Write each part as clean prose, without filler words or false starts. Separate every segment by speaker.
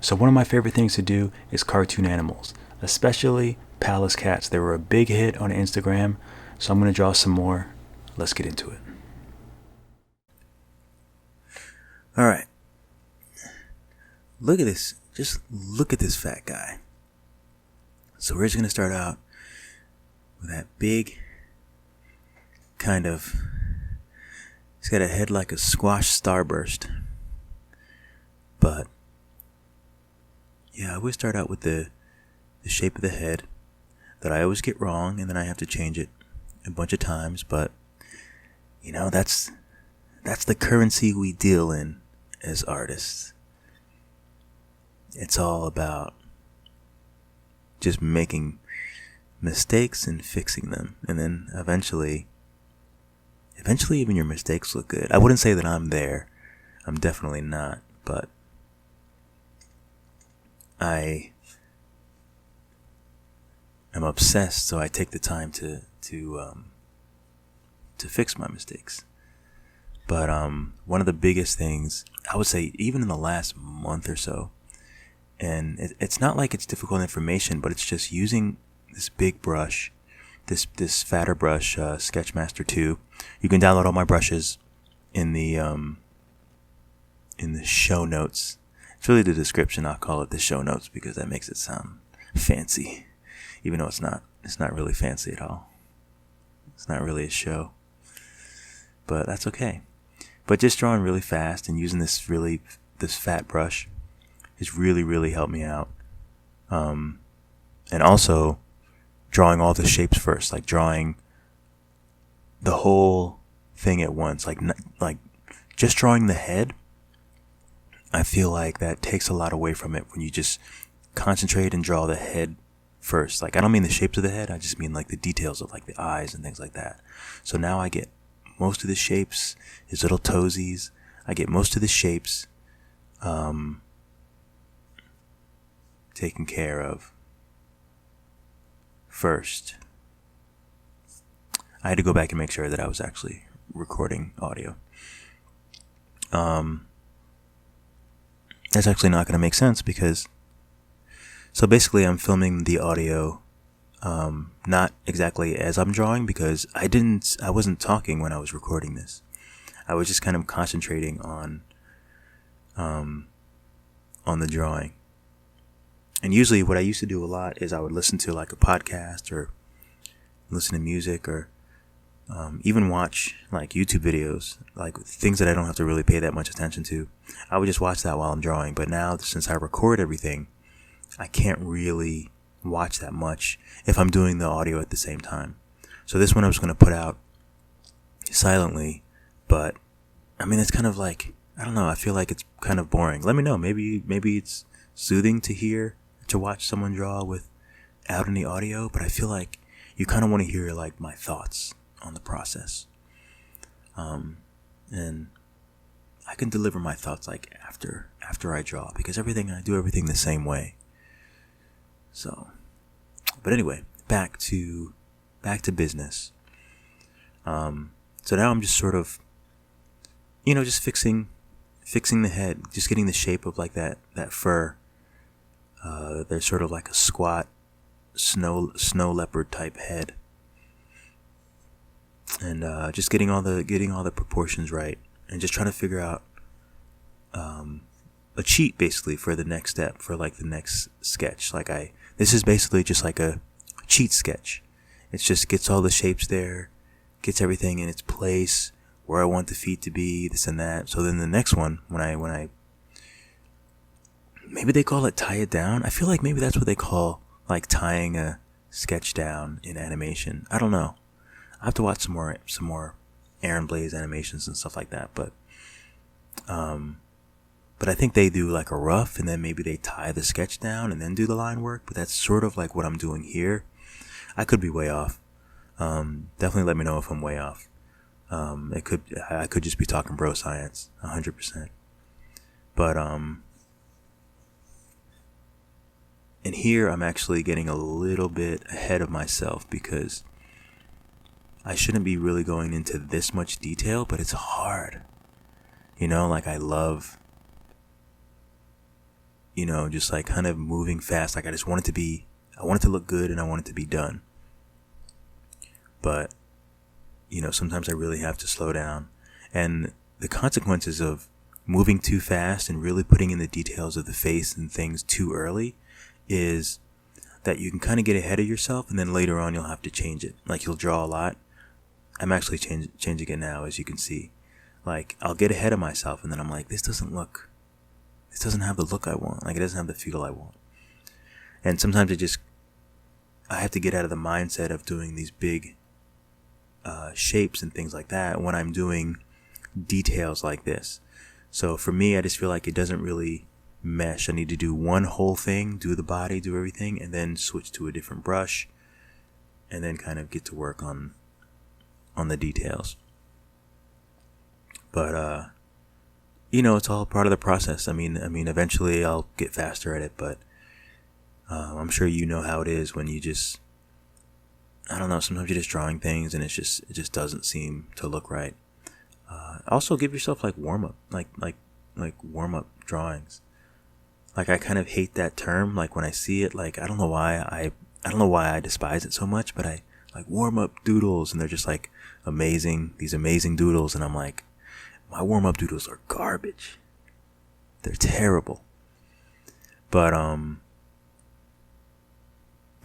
Speaker 1: So one of my favorite things to do is cartoon animals, especially Pallas cats. They were a big hit on Instagram, so I'm going to draw some more. Let's get into it. All right. Look at this. Just look at this fat guy. So we're just going to start out with that big kind of, he's got a head like a squash starburst. But yeah, I always start out with the shape of the head that I always get wrong, and then I have to change it a bunch of times. But you know, that's the currency we deal in as artists. It's all about just making mistakes and fixing them, and then eventually even your mistakes look good. I wouldn't say that I'm there. I'm definitely not, but I am obsessed, so I take the time to fix my mistakes. But one of the biggest things, I would say, even in the last month or so, and it's not like it's difficult information, but it's just using this big brush, this fatter brush, Sketchmaster 2. You can download all my brushes in the show notes. It's really the description. I'll call it the show notes because that makes it sound fancy, even though it's not. It's not really fancy at all. It's not really a show, but that's okay. But just drawing really fast and using this fat brush has really helped me out. And also drawing all the shapes first, like drawing the whole thing at once, like just drawing the head. I feel like that takes a lot away from it when you just concentrate and draw the head first. Like, I don't mean the shapes of the head, I just mean like the details of like the eyes and things like that. So now I get most of the shapes, his little toesies. I get most of the shapes taken care of first. I had to go back and make sure that I was actually recording audio. That's actually not going to make sense because, so basically I'm filming the audio not exactly as I'm drawing, because I wasn't talking when I was recording this. I was just kind of concentrating on the drawing. And usually what I used to do a lot is I would listen to like a podcast or listen to music or even watch like YouTube videos, like things that I don't have to really pay that much attention to. I would just watch that while I'm drawing. But now, since I record everything, I can't really watch that much if I'm doing the audio at the same time. So this one I was going to put out silently, but I mean, it's kind of like, I don't know, I feel like it's kind of boring. Let me know. Maybe it's soothing to watch someone draw without any audio, but I feel like you kind of want to hear like my thoughts on the process. And I can deliver my thoughts like after I draw, because I do everything the same way. So, but anyway, back to business. So now I'm just sort of, just fixing the head, just getting the shape of like that fur. There's sort of like a squat snow leopard type head, and just getting all the proportions right, and just trying to figure out a cheat basically for the next step, for like the next sketch. This is basically just like a cheat sketch. It just gets all the shapes there, gets everything in its place, where I want the feet to be, this and that. So then the next one, when I maybe they call it tie it down. I feel like maybe that's what they call like tying a sketch down in animation. I don't know. I have to watch some more Aaron Blaze animations and stuff like that. But I think they do like a rough, and then maybe they tie the sketch down and then do the line work. But that's sort of like what I'm doing here. I could be way off. Definitely let me know if I'm way off. I could just be talking bro science, 100%. But and here I'm actually getting a little bit ahead of myself, because I shouldn't be really going into this much detail, but it's hard. Like I love just like kind of moving fast. Like I want it to look good and I want it to be done. But, sometimes I really have to slow down. And the consequences of moving too fast and really putting in the details of the face and things too early is that you can kind of get ahead of yourself, and then later on you'll have to change it. Like you'll draw a lot. I'm actually changing it now, as you can see. Like I'll get ahead of myself, and then I'm like, this doesn't have the look I want. Like it doesn't have the feel I want. And sometimes I have to get out of the mindset of doing these big shapes and things like that when I'm doing details like this. So for me, I just feel like it doesn't really mesh. I need to do one whole thing, do the body, do everything, and then switch to a different brush, and then kind of get to work on the details. But it's all part of the process. I mean, eventually I'll get faster at it, but I'm sure you know how it is when you just, I don't know, sometimes you're just drawing things and it just doesn't seem to look right. Also give yourself like warm up, like warm up drawings. Like I kind of hate that term. Like when I see it, like I don't know why I despise it so much, but I like warm up doodles, and they're just like these amazing doodles, and I'm like, my warm up doodles are garbage. They're terrible. But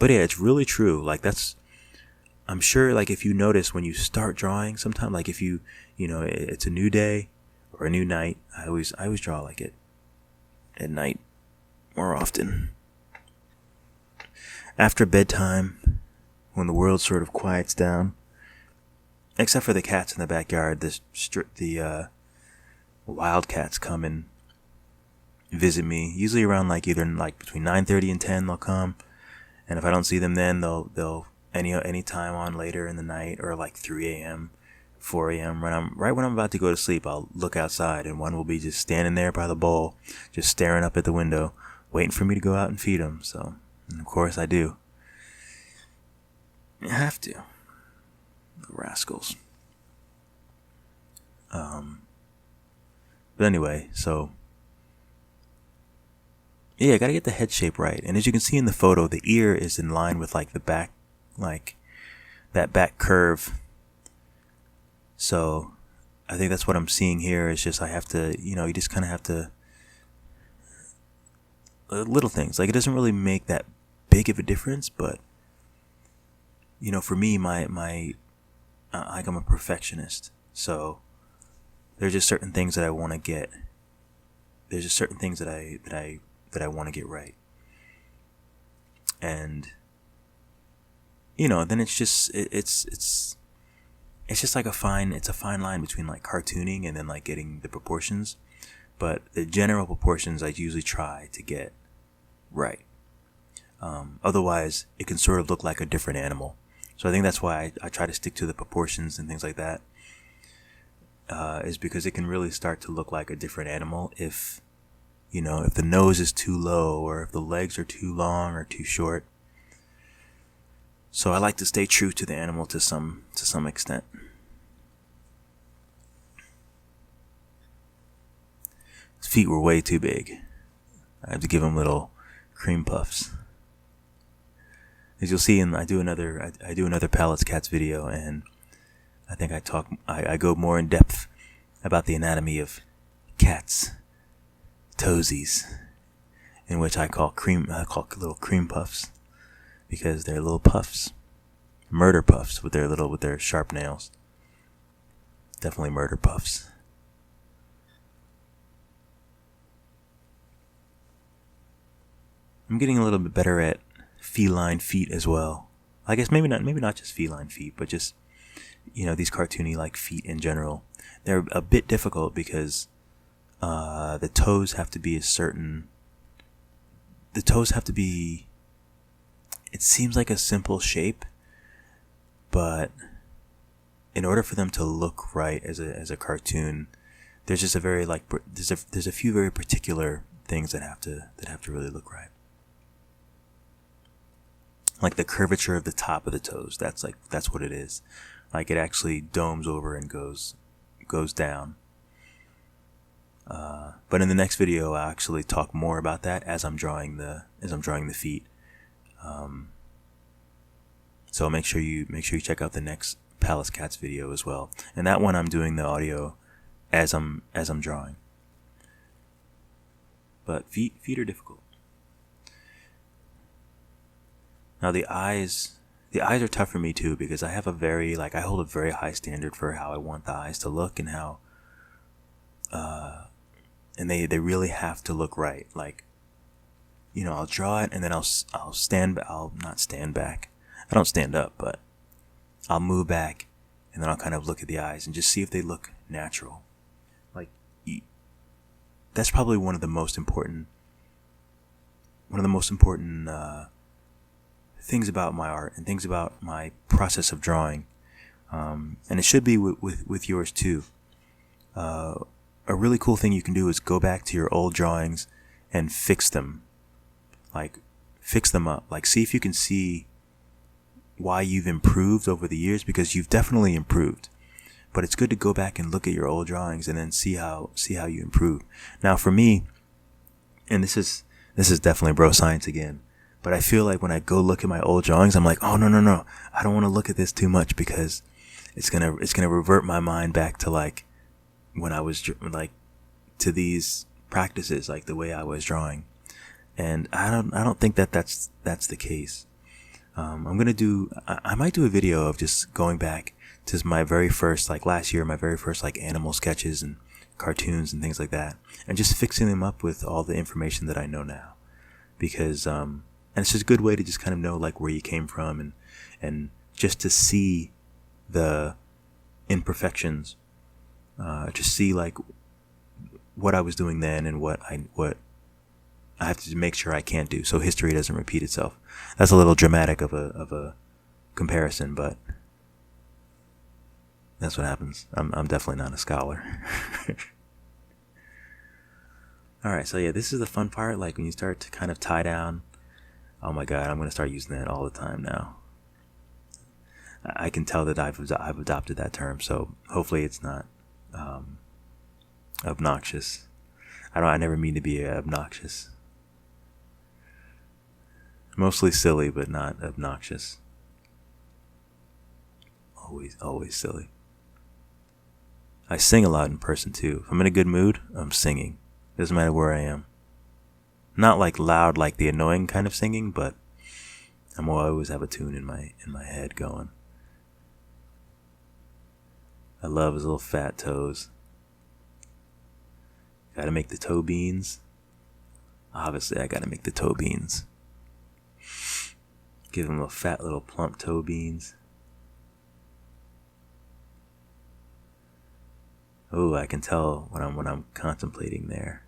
Speaker 1: yeah, it's really true. Like I'm sure, like if you notice when you start drawing sometime, like if it's a new day or a new night, I always draw like it at night more often. After bedtime, when the world sort of quiets down, except for the cats in the backyard, the wild cats come and visit me. Usually around like either like between 9:30 and 10 they'll come, and if I don't see them then they'll any time on later in the night, or like 3 a.m., 4 a.m. Right when I'm about to go to sleep, I'll look outside and one will be just standing there by the bowl, just staring up at the window, waiting for me to go out and feed them. So, and of course I do. You have to. The rascals. But anyway, so yeah, I gotta get the head shape right. And as you can see in the photo, the ear is in line with like the back, like that back curve. So I think that's what I'm seeing here. Is just I have to, you just kind of have to, little things. Like it doesn't really make that big of a difference, but for me, like I'm a perfectionist, so there's just certain things that I want to get. There's just certain things that I want to get right, and then it's just like a fine line between like cartooning and then like getting the proportions, but the general proportions I usually try to get right. Otherwise, it can sort of look like a different animal. So I think that's why I try to stick to the proportions and things like that, is because it can really start to look like a different animal if the nose is too low, or if the legs are too long or too short. So I like to stay true to the animal to some extent. His feet were way too big. I have to give him little cream puffs. As you'll see, I do another Pallas Cats video, and I think I go more in depth about the anatomy of cats' toesies, in which I call little cream puffs, because they're little puffs, murder puffs with their sharp nails. Definitely murder puffs. I'm getting a little bit better at feline feet as well. I guess maybe not just feline feet, but just these cartoony like feet in general. They're a bit difficult because the toes have to be it seems like a simple shape, but in order for them to look right as a cartoon, there's just a very there's a few very particular things that have to really look right. Like the curvature of the top of the toes, that's what it is. Like it actually domes over and goes down. But in the next video, I'll actually talk more about that as I'm drawing the feet. So make sure you check out the next Pallas Cats video as well. And that one I'm doing the audio as I'm drawing. But feet are difficult. Now the eyes are tough for me too, because I have I hold a very high standard for how I want the eyes to look, and how and they really have to look right. Like, you know, I'll draw it and then I'll not stand back. I don't stand up, but I'll move back and then I'll kind of look at the eyes and just see if they look natural. Like, that's probably one of the most important things about my art and things about my process of drawing. And it should be with yours too. A really cool thing you can do is go back to your old drawings and fix them. Like, fix them up. Like, see if you can see why you've improved over the years, because you've definitely improved. But it's good to go back and look at your old drawings and then see how you improve. Now for me, and this is definitely bro science again, but I feel like when I go look at my old drawings, I'm like, oh no, I don't want to look at this too much, because it's gonna revert my mind back to like when I was like to these practices, like the way I was drawing. And I don't think that's the case. I might do a video of just going back to my very first, like last year, my very first like animal sketches and cartoons and things like that, and just fixing them up with all the information that I know now. Because and it's just a good way to just kind of know like where you came from, and just to see the imperfections, just see like what I was doing then and what I have to make sure I can't do, so history doesn't repeat itself. That's a little dramatic of a comparison, but that's what happens. I'm definitely not a scholar. All right, so yeah, this is the fun part. Like when you start to kind of tie down. Oh my God, I'm gonna start using that all the time now. I can tell that I've adopted that term, so hopefully it's not obnoxious. I never mean to be obnoxious. Mostly silly, but not obnoxious. Always silly. I sing a lot in person too. If I'm in a good mood, I'm singing. Doesn't matter where I am. Not like loud, like the annoying kind of singing, but I always have a tune in my head going. I love his little fat toes. Gotta make the toe beans. Obviously, I gotta make the toe beans. Give him fat little plump toe beans. Oh, I can tell when I'm contemplating there.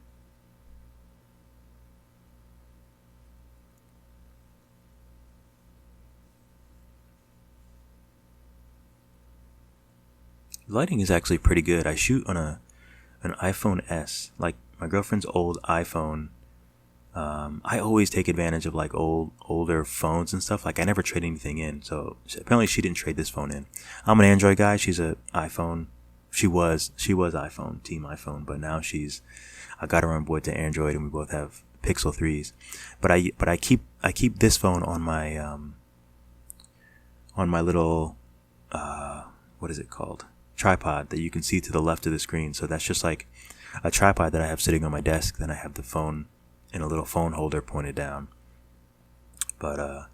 Speaker 1: Lighting is actually pretty good. I shoot on an iPhone S, like my girlfriend's old iPhone. I always take advantage of like older phones and stuff. Like I never trade anything in. So apparently she didn't trade this phone in. I'm an Android guy. She's a iPhone. She was iPhone, team iPhone, but now I got her on board to Android, and we both have Pixel 3s. But I keep this phone on my little what is it called? Tripod that you can see to the left of the screen. So that's just like a tripod that I have sitting on my desk. Then I have the phone in a little phone holder pointed down. But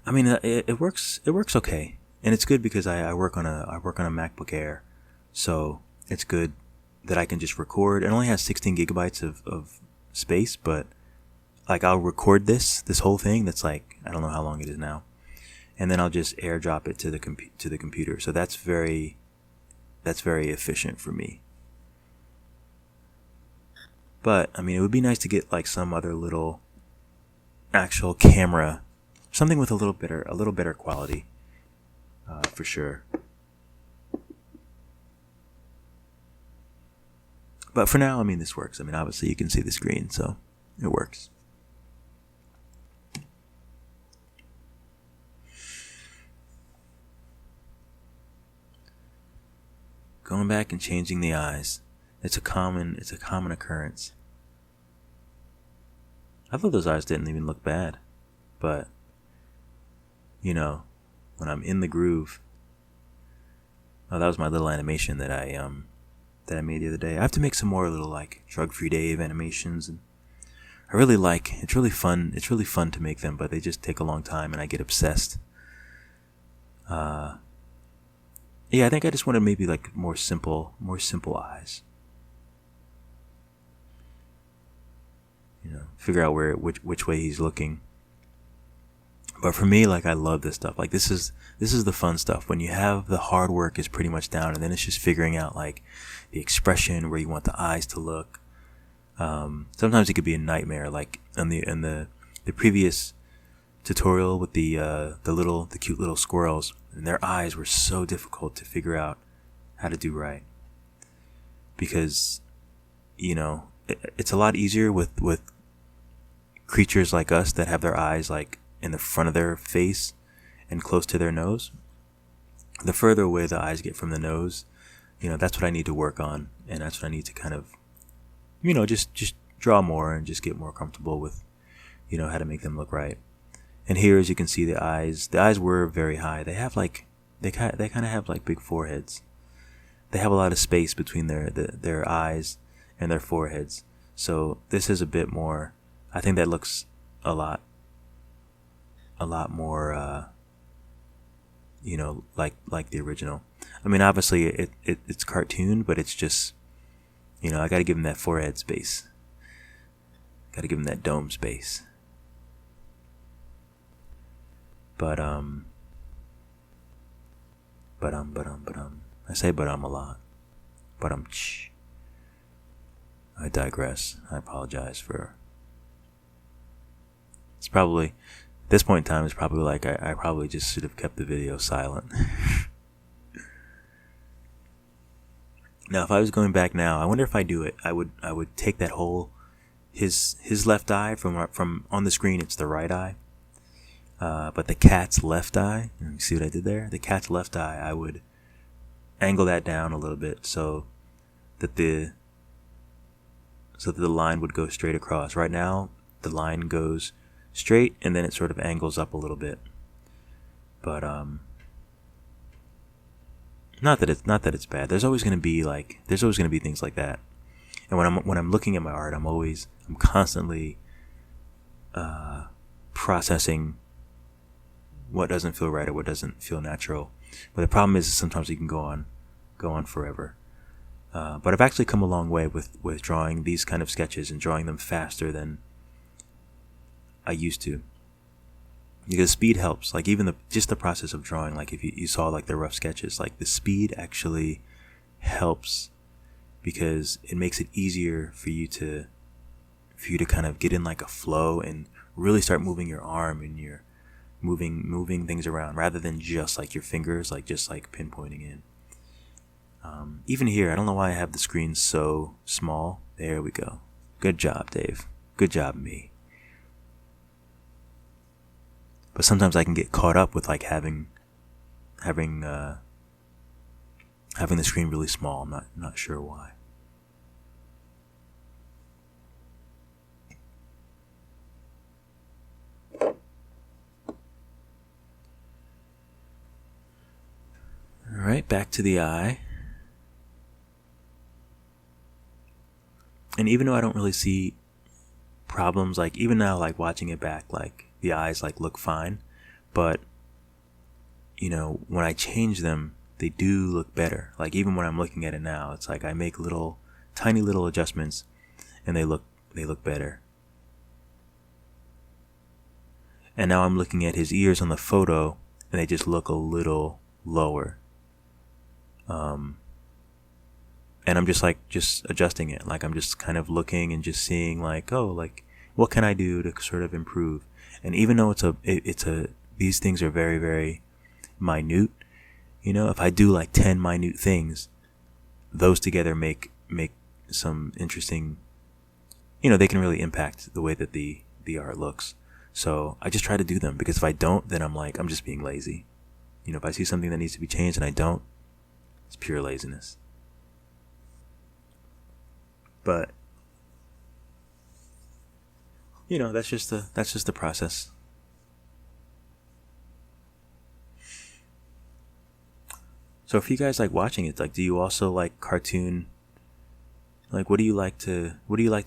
Speaker 1: I mean, it works okay. And it's good because I work on a MacBook Air, so it's good that I can just record. It only has 16 gigabytes of space, but like I'll record this whole thing. That's like, I don't know how long it is now, and then I'll just AirDrop it to the computer. So that's very efficient for me. But I mean, it would be nice to get like some other little actual camera, something with a little better quality. For sure. But for now, I mean, this works. I mean, obviously you can see the screen, so it works. going back and changing the eyes. It's a common occurrence. I thought those eyes didn't even look bad, but you know, when I'm in the groove. Oh, that was my little animation that I made the other day. I have to make some more little like drug-free Dave animations, and it's really fun to make them, but they just take a long time and I get obsessed. Yeah, I think I just wanted maybe like more simple eyes. Figure out which way he's looking. But for me, like, I love this stuff. Like, this is the fun stuff. When you have the hard work is pretty much down, and then it's just figuring out like the expression, where you want the eyes to look. Sometimes it could be a nightmare. Like in the previous tutorial with the cute little squirrels, and their eyes were so difficult to figure out how to do right. Because, it's a lot easier with creatures like us that have their eyes like in the front of their face and close to their nose. The further away the eyes get from the nose, that's what I need to work on, and that's what I need to kind of, just draw more and just get more comfortable with, how to make them look right. And here, as you can see, the eyes were very high. They have like, they kind of have like big foreheads. They have a lot of space between their eyes and their foreheads. So this is a bit more, I think that looks a lot more, like the original. I mean, obviously it's cartoon, but it's just, I gotta give him that forehead space. Gotta give him that dome space. But I say a lot. I digress. I apologize for. It's probably, at this point in time, it's probably like I probably just should have kept the video silent. Now, if I was going back now, I wonder if I do it. I would take that whole his left eye from on the screen. It's the right eye, but the cat's left eye. You see what I did there? The cat's left eye. I would angle that down a little bit so that the line would go straight across. Right now, the line goes straight and then it sort of angles up a little bit. But not that it's bad. There's always going to be things like that. And when I'm looking at my art, I'm constantly processing what doesn't feel right or what doesn't feel natural. But the problem is sometimes you can go on forever. But I've actually come a long way with drawing these kind of sketches and drawing them faster than I used to. Because speed helps. Like even the process of drawing, like if you saw like the rough sketches, like the speed actually helps because it makes it easier for you to kind of get in like a flow and really start moving your arm and you're moving things around rather than just like your fingers, like just like pinpointing in. Even here, I don't know why I have the screen so small. There we go. Good job, Dave. Good job, me. But sometimes I can get caught up with like having the screen really small. I'm not sure why. All right, back to the eye. And even though I don't really see problems, like even now, like watching it back, like the eyes like look fine, but when I change them, they do look better. Like even when I'm looking at it now, it's like I make tiny little adjustments and they look better. And now I'm looking at his ears on the photo and they just look a little lower. And I'm just adjusting it. Like I'm just kind of looking and just seeing like, oh, like what can I do to sort of improve? And even though these things are very, very minute, if I do like 10 minute things, those together make some interesting, they can really impact the way that the art looks. So I just try to do them because if I don't, then I'm just being lazy. If I see something that needs to be changed and I don't, it's pure laziness. But that's just the process. So if you guys like watching it, like, do you also like cartoon? Like, what do you like to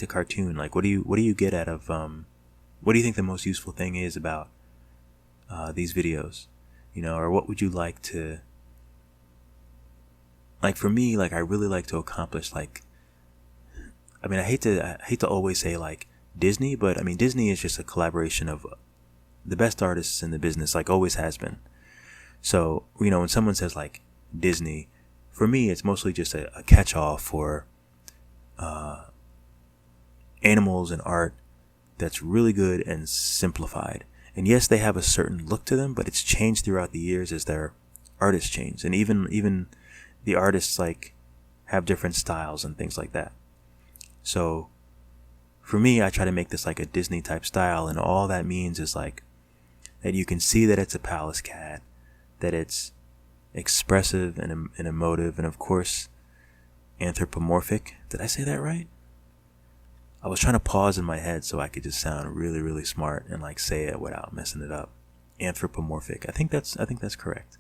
Speaker 1: cartoon? Like, what do you get out of what do you think the most useful thing is about these videos? Or what would you like to, like, for me, like, I really like to accomplish, like, I mean, I hate to always say like Disney, but I mean, Disney is just a collaboration of the best artists in the business, like always has been. So, when someone says like Disney, for me, it's mostly just a catch-all for animals and art that's really good and simplified. And yes, they have a certain look to them, but it's changed throughout the years as their artists change, and even the artists like have different styles and things like that. So for me, I try to make this like a Disney type style, and all that means is like that you can see that it's a Pallas cat, that it's expressive and emotive, and of course anthropomorphic. Did I say that right? I was trying to pause in my head so I could just sound really, really smart and like say it without messing it up. Anthropomorphic. I think that's correct.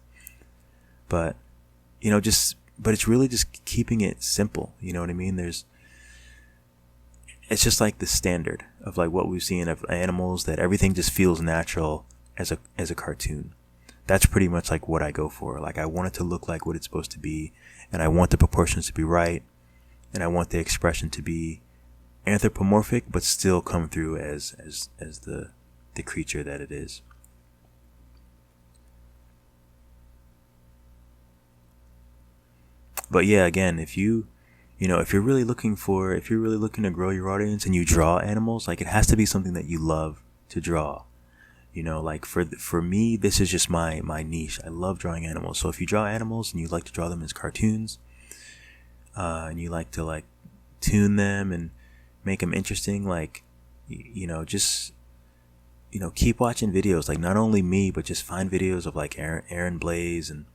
Speaker 1: But but it's really just keeping it simple. You know what I mean? It's just like the standard of like what we've seen of animals, that everything just feels natural as a cartoon. That's pretty much like what I go for. Like, I want it to look like what it's supposed to be, and I want the proportions to be right, and I want the expression to be anthropomorphic but still come through as the creature that it is. But yeah, again, if you're really looking to grow your audience and you draw animals, like, it has to be something that you love to draw. Like, for me, this is just my niche. I love drawing animals. So if you draw animals and you like to draw them as cartoons, and you like to like tune them and make them interesting, like, just keep watching videos, like, not only me, but just find videos of like Aaron Blaze and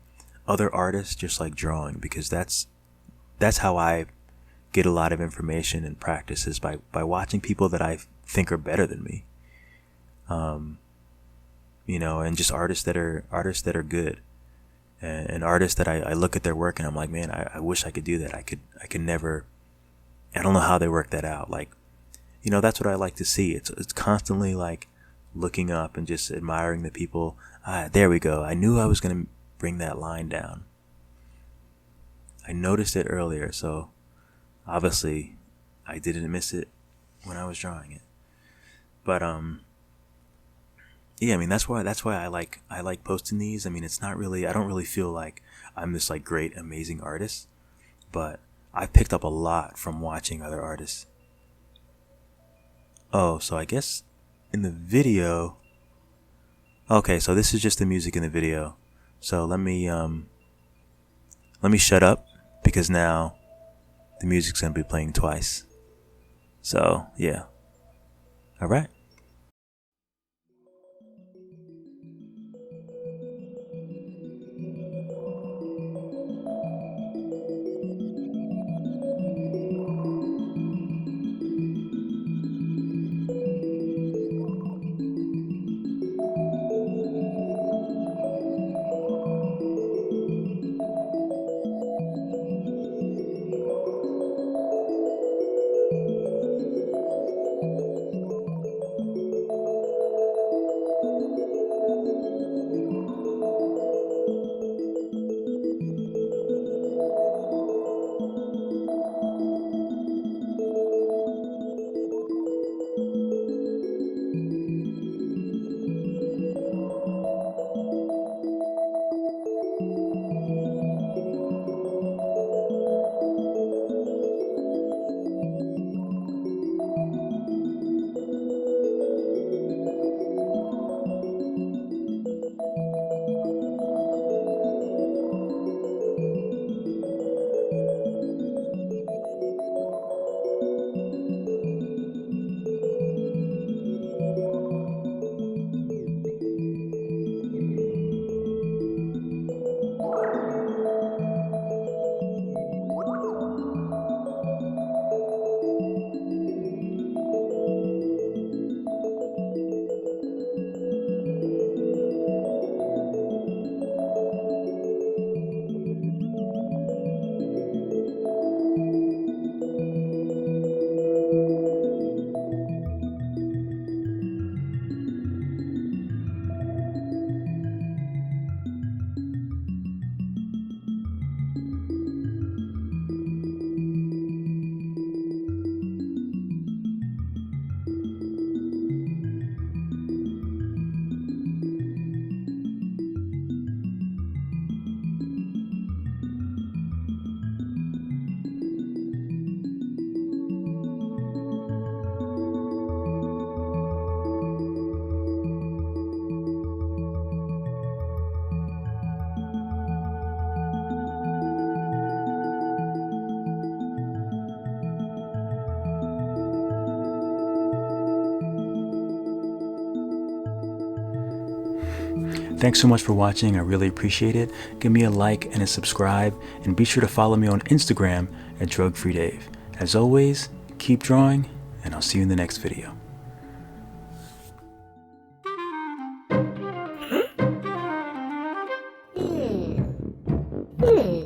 Speaker 1: other artists just like drawing, because that's how I get a lot of information and practices, by watching people that I think are better than me. um and just artists that are good, and artists that I look at their work and I'm like, man, I wish I could do that. I could never. I don't know how they work that out. Like, that's what I like to see. It's constantly like looking up and just admiring the people. There we go. I knew I was gonna bring that line down. I noticed it earlier, so obviously I didn't miss it when I was drawing it. But yeah, I mean, that's why I like posting these. I mean, it's not really, I don't really feel like I'm this like great amazing artist, but I've picked up a lot from watching other artists. Oh, so I guess in the video. Okay, so this is just the music in the video. So let me shut up, because now the music's gonna be playing twice. So yeah. All right. Thanks so much for watching. I really appreciate it. Give me a like and a subscribe, and be sure to follow me on Instagram at DrugFreeDave. As always, keep drawing, and I'll see you in the next video.
Speaker 2: Hmm.